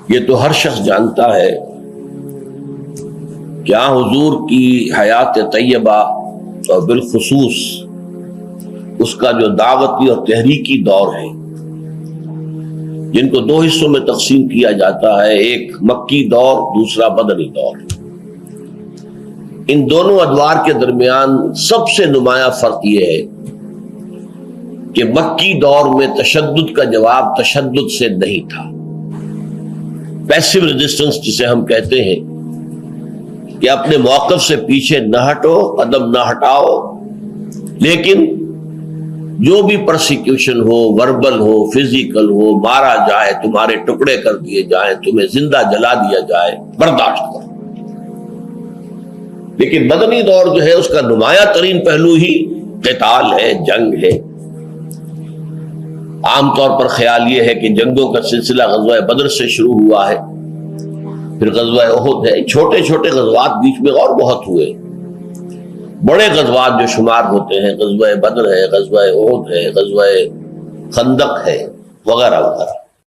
یہ تو ہر شخص جانتا ہے کیا حضور کی حیات طیبہ اور بالخصوص اس کا جو دعوتی اور تحریکی دور ہے، جن کو دو حصوں میں تقسیم کیا جاتا ہے، ایک مکی دور، دوسرا مدنی دور۔ ان دونوں ادوار کے درمیان سب سے نمایاں فرق یہ ہے کہ مکی دور میں تشدد کا جواب تشدد سے نہیں تھا، پیسو ریزسٹنس جسے ہم کہتے ہیں کہ اپنے موقف سے پیچھے نہ ہٹو، قدم نہ ہٹاؤ، لیکن جو بھی پرسیکیوشن ہو، وربل ہو، فزیکل ہو، مارا جائے، تمہارے ٹکڑے کر دیے جائیں، تمہیں زندہ جلا دیا جائے، برداشت کرو۔ لیکن مدنی دور جو ہے اس کا نمایاں ترین پہلو ہی قتال ہے، جنگ ہے۔ عام طور پر خیال یہ ہے کہ جنگوں کا سلسلہ غزوہ بدر سے شروع ہوا ہے، پھر غزوہ احد ہے، چھوٹے چھوٹے غزوات بیچ میں اور بہت ہوئے۔ بڑے غزوات جو شمار ہوتے ہیں، غزوہ بدر ہے، غزوہ احد ہے، غزوہ خندق ہے، وغیرہ وغیرہ۔